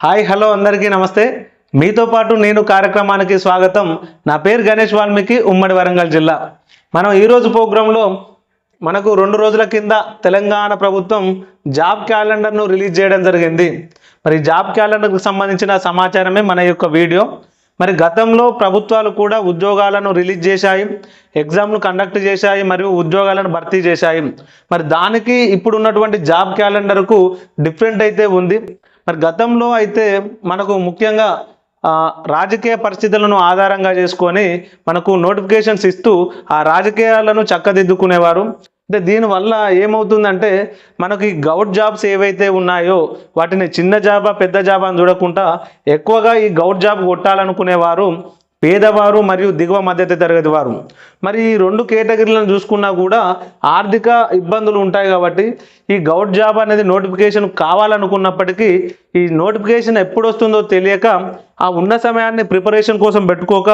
Hi hello అందరికీ నమస్తే. మీతో పాటు నేను కార్యక్రమానికి స్వాగతం. నా పేరు గణేష్ వాల్మీకి, ఉమ్మడి వరంగల్ జిల్లా. మనం ఈరోజు ప్రోగ్రాంలో మనకు 2 రోజుల కింద తెలంగాణ ప్రభుత్వం జాబ్ క్యాలెండర్ను రిలీజ్ చేయడం జరిగింది. మరి జాబ్ క్యాలెండర్కు సంబంధించిన సమాచారమే మన యొక్క వీడియో. మరి గతంలో ప్రభుత్వాలు కూడా ఉద్యోగాలను రిలీజ్ చేశాయి, ఎగ్జామ్ను కండక్ట్ చేశాయి, మరియు ఉద్యోగాలను భర్తీ చేశాయి. మరి దానికి ఇప్పుడు ఉన్నటువంటి జాబ్ క్యాలెండర్కు డిఫరెంట్ అయితే ఉంది. మరి గతంలో అయితే మనకు ముఖ్యంగా రాజకీయ పరిస్థితులను ఆధారంగా చేసుకొని మనకు నోటిఫికేషన్స్ ఇస్తూ ఆ రాజకీయాలను చక్కదిద్దుకునేవారు. అంటే దీనివల్ల ఏమవుతుందంటే మనకి గౌట్ జాబ్స్ ఏవైతే ఉన్నాయో వాటిని చిన్న జాబా పెద్ద జాబా అని చూడకుండా ఎక్కువగా ఈ గౌట్ జాబ్ కొట్టాలనుకునేవారు పేదవారు మరియు దిగువ మధ్యత తరగతి వారు. మరి ఈ 2 కేటగిరీలను చూసుకున్నా కూడా ఆర్థిక ఇబ్బందులు ఉంటాయి. కాబట్టి ఈ గౌట్ జాబ్ అనేది నోటిఫికేషన్ కావాలనుకున్నప్పటికీ ఈ నోటిఫికేషన్ ఎప్పుడు వస్తుందో తెలియక ఆ ఉన్న సమయాన్ని ప్రిపరేషన్ కోసం పెట్టుకోక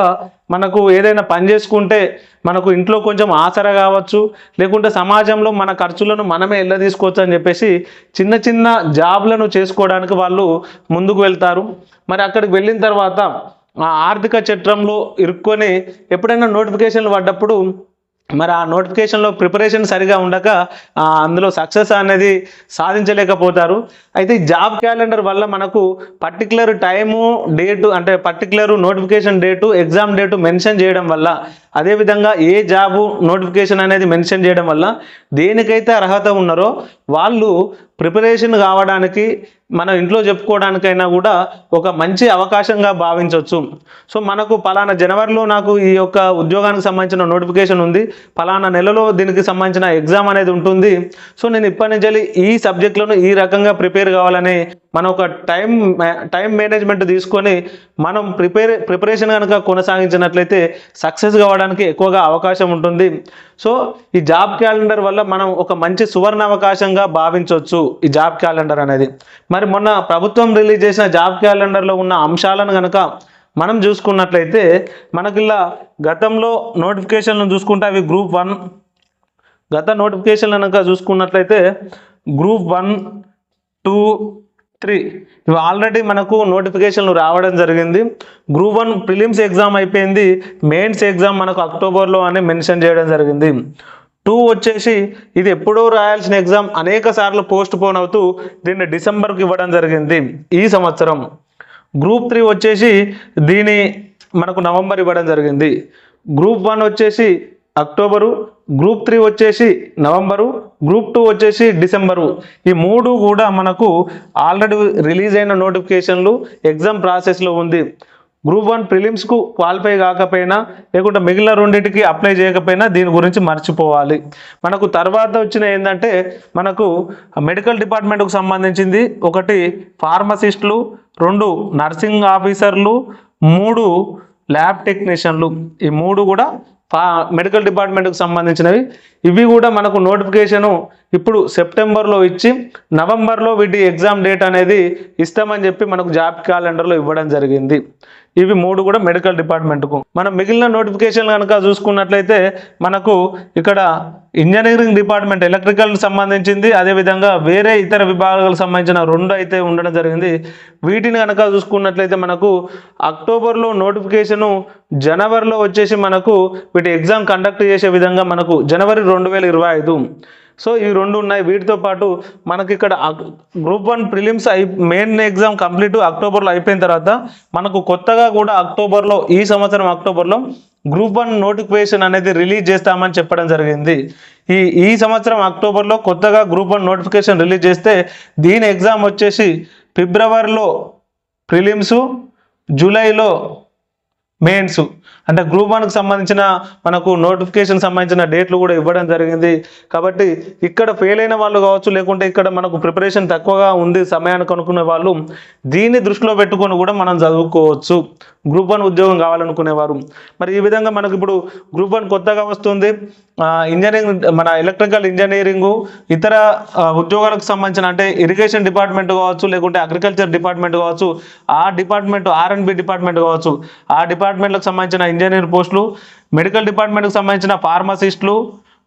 మనకు ఏదైనా పని చేసుకుంటే మనకు ఇంట్లో కొంచెం ఆసరా కావచ్చు, లేకుంటే సమాజంలో మన ఖర్చులను మనమే తీసుకోవచ్చు అని చెప్పేసి చిన్న చిన్న జాబ్లను చేసుకోవడానికి వాళ్ళు ముందుకు వెళ్తారు. మరి అక్కడికి వెళ్ళిన తర్వాత ఆ ఆర్థిక చట్రంలో ఇరుక్కొని ఎప్పుడైనా నోటిఫికేషన్లు పడ్డప్పుడు మరి ఆ నోటిఫికేషన్లో ప్రిపరేషన్ సరిగా ఉండక అందులో సక్సెస్ అనేది సాధించలేకపోతారు. అయితే ఈ జాబ్ క్యాలెండర్ వల్ల మనకు పర్టికులర్ టైము డేటు, అంటే particular notification date, exam date mention చేయడం వల్ల, అదేవిధంగా ఏ జాబు నోటిఫికేషన్ అనేది మెన్షన్ చేయడం వల్ల దేనికైతే అర్హత ఉన్నారో వాళ్ళు ప్రిపరేషన్ కావడానికి మన ఇంట్లో చెప్పుకోవడానికైనా కూడా ఒక మంచి అవకాశంగా భావించవచ్చు. సో మనకు పలానా జనవరిలో నాకు ఈ యొక్క ఉద్యోగానికి సంబంధించిన నోటిఫికేషన్ ఉంది, పలానా నెలలో దీనికి సంబంధించిన ఎగ్జామ్ అనేది ఉంటుంది. సో నేను ఇప్పటి నుంచి ఈ సబ్జెక్టులను ఈ రకంగా ప్రిపేర్ కావాలని మనం ఒక టైం మేనేజ్మెంట్ తీసుకొని మనం ప్రిపరేషన్ కనుక కొనసాగించినట్లయితే సక్సెస్ కావడానికి ఎక్కువగా అవకాశం ఉంటుంది. సో ఈ జాబ్ క్యాలెండర్ వల్ల మనం ఒక మంచి సువర్ణ అవకాశంగా భావించవచ్చు ఈ జాబ్ క్యాలెండర్ అనేది. మరి మొన్న ప్రభుత్వం రిలీజ్ చేసిన జాబ్ క్యాలెండర్లో ఉన్న అంశాలను కనుక మనం చూసుకున్నట్లయితే మనకి ఇలా గతంలో నోటిఫికేషన్లను చూసుకుంటే అవి గ్రూప్ 1 గత నోటిఫికేషన్లు కనుక చూసుకున్నట్లయితే గ్రూప్ 1, 2, 3 ఇవి ఆల్రెడీ మనకు నోటిఫికేషన్లు రావడం జరిగింది. గ్రూప్ 1 ప్రిలిమ్స్ ఎగ్జామ్ అయిపోయింది, మెయిన్స్ ఎగ్జామ్ మనకు అక్టోబర్లో అని మెన్షన్ చేయడం జరిగింది. 2 వచ్చేసి ఇది ఎప్పుడో రాయాల్సిన ఎగ్జామ్ అనేక సార్లు పోస్ట్ పోన్ అవుతూ దీన్ని డిసెంబర్కి ఇవ్వడం జరిగింది ఈ సంవత్సరం. గ్రూప్ 3 వచ్చేసి దీని మనకు నవంబర్ ఇవ్వడం జరిగింది. గ్రూప్ 1 వచ్చేసి అక్టోబరు, గ్రూప్ 3 వచ్చేసి నవంబరు, గ్రూప్ 2 వచ్చేసి డిసెంబరు. ఈ 3 కూడా మనకు ఆల్రెడీ రిలీజ్ అయిన నోటిఫికేషన్లు, ఎగ్జామ్ ప్రాసెస్లో ఉంది. గ్రూప్ 1 ప్రిలిమ్స్కు క్వాలిఫై కాకపోయినా లేకుంటే మిగిలిన 2టికి అప్లై చేయకపోయినా దీని గురించి మర్చిపోవాలి. మనకు తర్వాత వచ్చిన ఏంటంటే మనకు మెడికల్ డిపార్ట్మెంట్కు సంబంధించింది 1 ఫార్మసిస్టులు, 2 నర్సింగ్ ఆఫీసర్లు, 3 ల్యాబ్ టెక్నీషియన్లు. ఈ 3 కూడా మెడికల్ డిపార్ట్మెంట్కి సంబంధించినవి. ఇవి కూడా మనకు నోటిఫికేషను ఇప్పుడు సెప్టెంబర్లో ఇచ్చి నవంబర్లో వీటి ఎగ్జామ్ డేట్ అనేది ఇస్తామని చెప్పి మనకు జాబ్ క్యాలెండర్లో ఇవ్వడం జరిగింది. ఇవి 3 కూడా మెడికల్ డిపార్ట్మెంట్కు. మనం మిగిలిన నోటిఫికేషన్ కనుక చూసుకున్నట్లయితే మనకు ఇక్కడ ఇంజనీరింగ్ డిపార్ట్మెంట్ ఎలక్ట్రికల్ సంబంధించింది, అదేవిధంగా వేరే ఇతర విభాగాలకు సంబంధించిన 2 అయితే ఉండడం జరిగింది. వీటిని కనుక చూసుకున్నట్లయితే మనకు అక్టోబర్లో నోటిఫికేషను, జనవరిలో వచ్చేసి మనకు వీటి ఎగ్జామ్ కండక్ట్ చేసే విధంగా మనకు జనవరి 2025. సో ఇవి 2 ఉన్నాయి. వీటితో పాటు మనకి ఇక్కడ group 1 prelims main exam complete అక్టోబర్లో అయిపోయిన తర్వాత మనకు కొత్తగా కూడా అక్టోబర్లో, ఈ సంవత్సరం అక్టోబర్లో గ్రూప్ 1 నోటిఫికేషన్ అనేది రిలీజ్ చేస్తామని చెప్పడం జరిగింది. ఈ సంవత్సరం అక్టోబర్లో కొత్తగా గ్రూప్ 1 నోటిఫికేషన్ రిలీజ్ చేస్తే దీని ఎగ్జామ్ వచ్చేసి ఫిబ్రవరిలో ప్రిలిమ్స్, జూలైలో మెయిన్స్. అంటే గ్రూప్ 1కి సంబంధించిన మనకు నోటిఫికేషన్ సంబంధించిన డేట్లు కూడా ఇవ్వడం జరిగింది. కాబట్టి ఇక్కడ ఫెయిల్ అయిన వాళ్ళు కావచ్చు, లేకుంటే ఇక్కడ మనకు ప్రిపరేషన్ తక్కువగా ఉంది సమయానికి అనుకునే వాళ్ళు దీన్ని దృష్టిలో పెట్టుకొని కూడా మనం చదువుకోవచ్చు గ్రూప్ 1 ఉద్యోగం కావాలనుకునేవారు. మరి ఈ విధంగా మనకు ఇప్పుడు గ్రూప్ 1 కొత్తగా వస్తుంది. ఇంజనీరింగ్, మన ఎలక్ట్రికల్ ఇంజనీరింగు, ఇతర ఉద్యోగాలకు సంబంధించిన అంటే ఇరిగేషన్ డిపార్ట్మెంట్ కావచ్చు, లేకుంటే అగ్రికల్చర్ డిపార్ట్మెంట్ కావచ్చు, ఆ డిపార్ట్మెంట్ R&B డిపార్ట్మెంట్ కావచ్చు, ఆ డిపార్ట్మెంట్లకు సంబంధించిన ఇంజనీర్ పోస్టులు, మెడికల్ డిపార్ట్మెంట్కి సంబంధించిన ఫార్మసిస్టులు,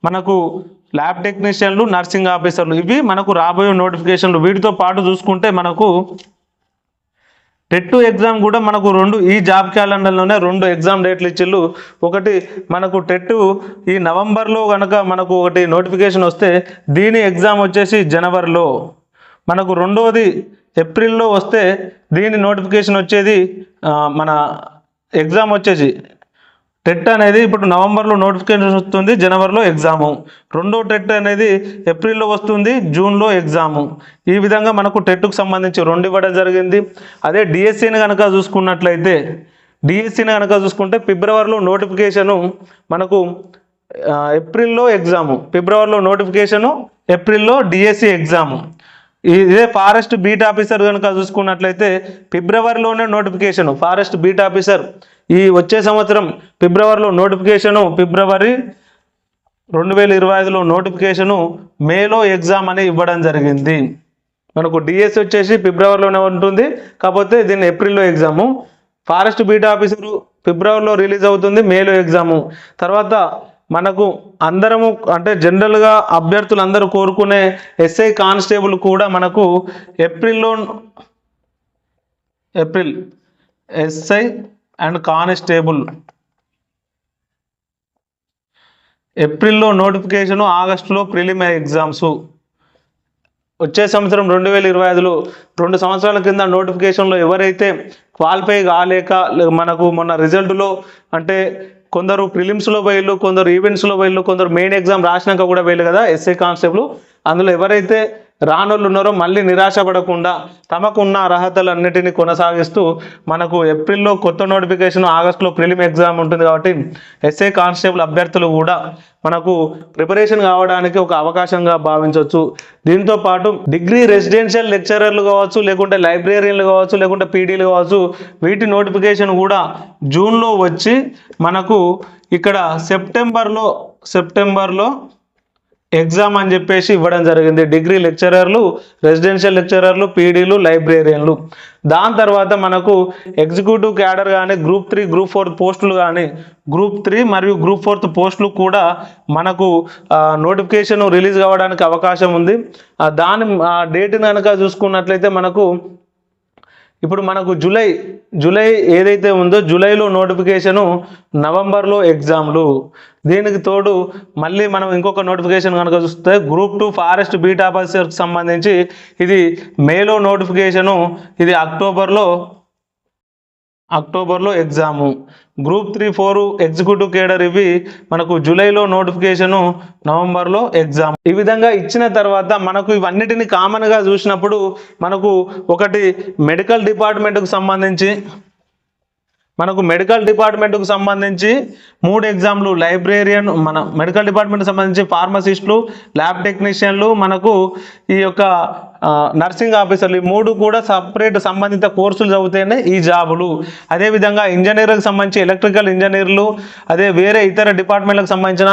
మనకు ల్యాబ్ టెక్నీషియన్లు, నర్సింగ్ ఆఫీసర్లు, ఇవి మనకు రాబోయే నోటిఫికేషన్లు. వీటితో పాటు చూసుకుంటే మనకు టెట్ ఎగ్జామ్ కూడా మనకు ఈ జాబ్ క్యాలెండర్లోనే 2 ఎగ్జామ్ డేట్లు ఇచ్చిళ్ళు. ఒకటి మనకు టెట్ ఈ నవంబర్లో కనుక మనకు ఒకటి నోటిఫికేషన్ వస్తే దీని ఎగ్జామ్ వచ్చేసి జనవరిలో, మనకు రెండోది ఏప్రిల్లో వస్తే దీని నోటిఫికేషన్ వచ్చేది మన ఎగ్జామ్ వచ్చేసి టెట్ అనేది ఇప్పుడు నవంబర్లో నోటిఫికేషన్ వస్తుంది, జనవరిలో ఎగ్జాము. రెండో టెట్ అనేది ఏప్రిల్లో వస్తుంది, జూన్లో ఎగ్జాము. ఈ విధంగా మనకు టెట్కు సంబంధించి 2 ఇవ్వడం జరిగింది. అదే డిఎస్సిని కనుక చూసుకున్నట్లయితే చూసుకుంటే ఫిబ్రవరిలో నోటిఫికేషను మనకు ఏప్రిల్లో ఎగ్జాము, ఫిబ్రవరిలో నోటిఫికేషను, ఏప్రిల్లో డిఎస్సి ఎగ్జాము. ఇదే ఫారెస్ట్ బీట్ ఆఫీసర్ కనుక చూసుకున్నట్లయితే ఫిబ్రవరిలోనే నోటిఫికేషను, ఫారెస్ట్ బీట్ ఆఫీసర్ ఈ వచ్చే సంవత్సరం ఫిబ్రవరిలో నోటిఫికేషను, ఫిబ్రవరి 2025లో నోటిఫికేషను, మేలో ఎగ్జామ్ అని ఇవ్వడం జరిగింది. మనకు డిఎస్సి వచ్చేసి ఫిబ్రవరిలోనే ఉంటుంది, కాకపోతే దీన్ని ఏప్రిల్లో ఎగ్జాము. ఫారెస్ట్ బీట్ ఆఫీసరు ఫిబ్రవరిలో రిలీజ్ అవుతుంది, మేలో ఎగ్జాము. తర్వాత మనకు అందరము అంటే జనరల్గా అభ్యర్థులు అందరూ కోరుకునే ఎస్ఐ కానిస్టేబుల్ కూడా మనకు ఏప్రిల్ ఎస్ఐ అండ్ కానిస్టేబుల్ ఏప్రిల్లో నోటిఫికేషను, ఆగస్టులో ప్రిలిమినరీ ఎగ్జామ్స్. వచ్చే సంవత్సరం 2025లో 2 సంవత్సరాల కింద నోటిఫికేషన్లో ఎవరైతే క్వాలిఫై కాలేక మనకు మొన్న రిజల్ట్లో అంటే కొందరు ప్రిలిమ్స్లో పోయిళ్ళు, కొందరు ఈవెంట్స్లో పోయిళ్ళు, కొందరు మెయిన్ ఎగ్జామ్ రాసినాక కూడా పోయిళ్ళు కదా ఎస్ఐ కానిస్టేబుల్. అందులో ఎవరైతే రానోళ్ళు ఉన్నారో మళ్ళీ నిరాశపడకుండా తమకున్న అర్హతలన్నిటినీ కొనసాగిస్తూ మనకు ఏప్రిల్లో కొత్త నోటిఫికేషన్, ఆగస్టులో ప్రిలిమ్ ఎగ్జామ్ ఉంటుంది. కాబట్టి ఎస్ఐ కానిస్టేబుల్ అభ్యర్థులు కూడా మనకు ప్రిపరేషన్ కావడానికి ఒక అవకాశంగా భావించవచ్చు. దీంతో పాటు డిగ్రీ రెసిడెన్షియల్ లెక్చరర్లు కావచ్చు, లేకుంటే లైబ్రేరియన్లు కావచ్చు, లేకుంటే పీడీలు కావచ్చు, వీటి నోటిఫికేషన్ కూడా జూన్లో వచ్చి మనకు ఇక్కడ సెప్టెంబర్లో ఎగ్జామ్ అని చెప్పేసి ఇవ్వడం జరిగింది. డిగ్రీ లెక్చరర్లు, రెసిడెన్షియల్ లెక్చరర్లు, పీడీలు, లైబ్రేరియన్లు. దాని తర్వాత మనకు ఎగ్జిక్యూటివ్ క్యాడర్ కానీ, గ్రూప్ 3, గ్రూప్ 4 పోస్టులు కానీ, గ్రూప్ 3 మరియు గ్రూప్ 4 పోస్టులు కూడా మనకు నోటిఫికేషన్ రిలీజ్ కావడానికి అవకాశం ఉంది. దాని డేట్ని కనుక చూసుకున్నట్లయితే మనకు ఇప్పుడు మనకు జూలై ఏదైతే ఉందో జూలైలో నోటిఫికేషను, నవంబర్లో ఎగ్జామ్లు. దీనికి తోడు మళ్ళీ మనం ఇంకొక నోటిఫికేషన్ కనుక చూస్తే గ్రూప్ 2 ఫారెస్ట్ బీట్ ఆఫీసర్కి సంబంధించి ఇది మేలో నోటిఫికేషను, ఇది అక్టోబర్లో ఎగ్జాము. గ్రూప్ 3, 4 ఎగ్జిక్యూటివ్ కేడర్ ఇవి మనకు జూలైలో నోటిఫికేషను, నవంబర్లో ఎగ్జామ్. ఈ విధంగా ఇచ్చిన తర్వాత మనకు ఇవన్నిటిని కామన్గా చూసినప్పుడు మనకు ఒకటి మెడికల్ డిపార్ట్మెంట్కు సంబంధించి 3 ఎగ్జామ్లు, లైబ్రేరియన్ మన మెడికల్ డిపార్ట్మెంట్కి సంబంధించి ఫార్మసిస్టులు, ల్యాబ్ టెక్నీషియన్లు, మనకు ఈ యొక్క నర్సింగ్ ఆఫీసర్లు, ఈ 3 కూడా సపరేట్ సంబంధిత కోర్సులు చదివితేనే ఈ జాబులు. అదేవిధంగా ఇంజనీర్లకు సంబంధించి ఎలక్ట్రికల్ ఇంజనీర్లు, అదే వేరే ఇతర డిపార్ట్మెంట్లకు సంబంధించిన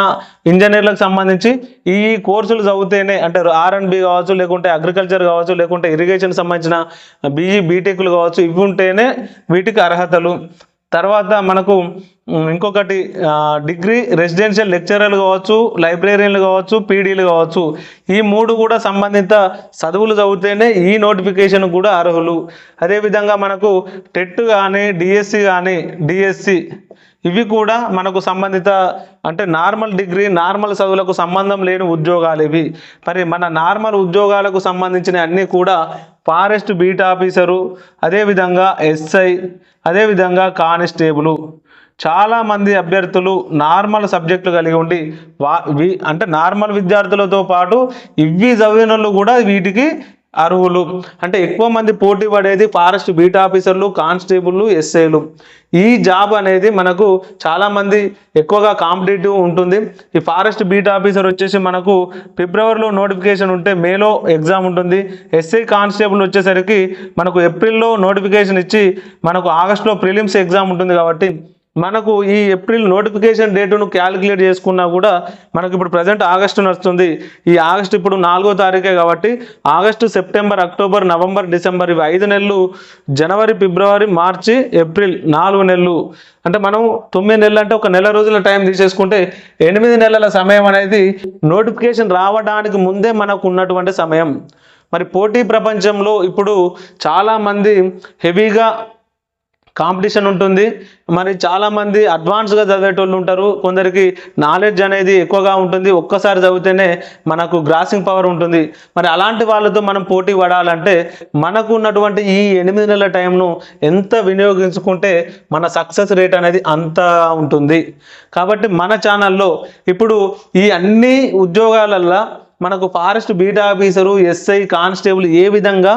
ఇంజనీర్లకు సంబంధించి ఈ కోర్సులు చదివితేనే అంటే R&B కావచ్చు, లేకుంటే అగ్రికల్చర్ కావచ్చు, లేకుంటే ఇరిగేషన్ సంబంధించిన BE, బీటెక్లు కావచ్చు, ఇవి ఉంటేనే వీటికి అర్హతలు. తర్వాత మనకు ఇంకొకటి డిగ్రీ రెసిడెన్షియల్ లెక్చరర్లు కావచ్చు, లైబ్రేరియన్లు కావచ్చు, పీడీలు కావచ్చు, ఈ 3 కూడా సంబంధిత చదువులు చదివితేనే ఈ నోటిఫికేషన్ కూడా అర్హులు. అదేవిధంగా మనకు టెట్ కానీ, డిఎస్సి ఇవి కూడా మనకు సంబంధిత అంటే నార్మల్ డిగ్రీ, నార్మల్ చదువులకు సంబంధం లేని ఉద్యోగాలు ఇవి. మరి మన నార్మల్ ఉద్యోగాలకు సంబంధించిన అన్నీ కూడా ఫారెస్ట్ బీట్ ఆఫీసరు, అదేవిధంగా ఎస్ఐ, అదేవిధంగా కానిస్టేబుల్. చాలామంది అభ్యర్థులు నార్మల్ సబ్జెక్టులు కలిగి ఉండి అంటే నార్మల్ విద్యార్థులతో పాటు ఇవి చదివిన వాళ్ళు కూడా వీటికి అర్హులు. అంటే ఎక్కువ మంది పోటీ పడేది ఫారెస్ట్ బీట్ ఆఫీసర్లు, కానిస్టేబుల్లు, ఎస్ఐలు. ఈ జాబ్ అనేది మనకు చాలామంది ఎక్కువగా కాంపిటేటివ్ ఉంటుంది. ఈ ఫారెస్ట్ బీట్ ఆఫీసర్ వచ్చేసి మనకు ఫిబ్రవరిలో నోటిఫికేషన్ ఉంటే మేలో ఎగ్జామ్ ఉంటుంది. ఎస్ఐ కానిస్టేబుల్ వచ్చేసరికి మనకు ఏప్రిల్లో నోటిఫికేషన్ ఇచ్చి మనకు ఆగస్టులో ప్రిలిమ్స్ ఎగ్జామ్ ఉంటుంది. కాబట్టి మనకు ఈ ఏప్రిల్ నోటిఫికేషన్ డేటును క్యాలిక్యులేట్ చేసుకున్నా కూడా మనకు ఇప్పుడు ప్రజెంట్ ఆగస్టు నడుస్తుంది. ఈ ఆగస్టు ఇప్పుడు 4వ తారీఖే కాబట్టి August, September, October, November, December ఇవి 5 నెలలు, జనవరి, ఫిబ్రవరి, మార్చి, ఏప్రిల్ 4 నెలలు. అంటే మనం 9 నెలలు అంటే ఒక నెల రోజుల టైం తీసేసుకుంటే 8 నెలల సమయం అనేది నోటిఫికేషన్ రావడానికి ముందే మనకు ఉన్నటువంటి సమయం. మరి పోటీ ప్రపంచంలో ఇప్పుడు చాలామంది హెవీగా కాంపిటీషన్ ఉంటుంది. మరి చాలామంది అడ్వాన్స్గా చదివేటోళ్ళు ఉంటారు, కొందరికి నాలెడ్జ్ అనేది ఎక్కువగా ఉంటుంది, ఒక్కసారి చదివితేనే మనకు గ్రాసింగ్ పవర్ ఉంటుంది. మరి అలాంటి వాళ్ళతో మనం పోటీ పడాలంటే మనకు ఉన్నటువంటి ఈ 8 నెలల టైంను ఎంత వినియోగించుకుంటే మన సక్సెస్ రేట్ అనేది అంత ఉంటుంది. కాబట్టి మన ఛానల్లో ఇప్పుడు ఈ అన్ని ఉద్యోగాలల్లో మనకు forest beat officer, SI, constable ఏ విధంగా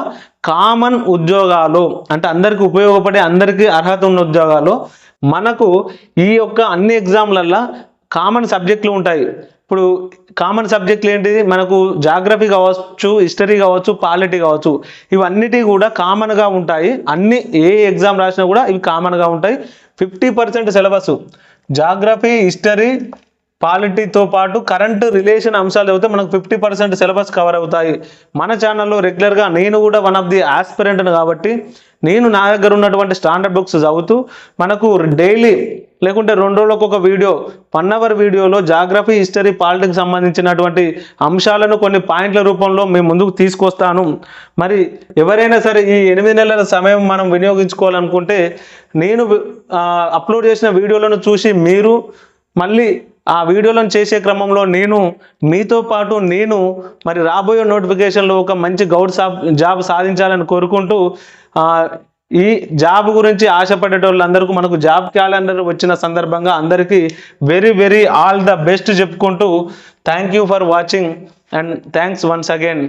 కామన్ ఉద్యోగాలు అంటే అందరికీ ఉపయోగపడే, అందరికీ అర్హత ఉన్న ఉద్యోగాలు మనకు ఈ యొక్క అన్ని ఎగ్జామ్లల్లో కామన్ సబ్జెక్టులు ఉంటాయి. ఇప్పుడు కామన్ సబ్జెక్టులు ఏంటిది? మనకు జాగ్రఫీ కావచ్చు, హిస్టరీ కావచ్చు, పాలిటీ కావచ్చు, ఇవన్నిటి కూడా కామన్గా ఉంటాయి. అన్ని ఏ ఎగ్జామ్ రాసినా కూడా ఇవి కామన్గా ఉంటాయి. 50% సిలబస్ జాగ్రఫీ, హిస్టరీ, పాలిటీతో పాటు కరెంట్ రిలేషన్ అంశాలు చదివితే మనకు 50% సిలబస్ కవర్ అవుతాయి. మన ఛానల్లో రెగ్యులర్గా నేను కూడా వన్ ఆఫ్ ది ఆస్పిరెంట్ను కాబట్టి నేను నా దగ్గర ఉన్నటువంటి స్టాండర్డ్ బుక్స్ చదువుతూ మనకు డైలీ లేకుంటే 2 రోజులకు ఒక వీడియో, 1 అవర్ వీడియోలో జాగ్రఫీ, హిస్టరీ, పాలిటిక్స్ సంబంధించినటువంటి అంశాలను కొన్ని పాయింట్ల రూపంలో మేము ముందుకు తీసుకొస్తాను. మరి ఎవరైనా సరే ఈ 8 నెలల సమయం మనం వినియోగించుకోవాలనుకుంటే నేను అప్లోడ్ చేసిన వీడియోలను చూసి మీరు మళ్ళీ ఆ వీడియోలను చేసే క్రమంలో నేను మీతో పాటు నేను మరి రాబోయే నోటిఫికేషన్లో ఒక మంచి జాబ్ సాధించాలని కోరుకుంటూ ఈ జాబ్ గురించి ఆశపడేటోళ్ళందరికీ మనకు జాబ్ క్యాలెండర్ వచ్చిన సందర్భంగా అందరికీ very very all the best చెప్పుకుంటూ thank you for watching and thanks once again.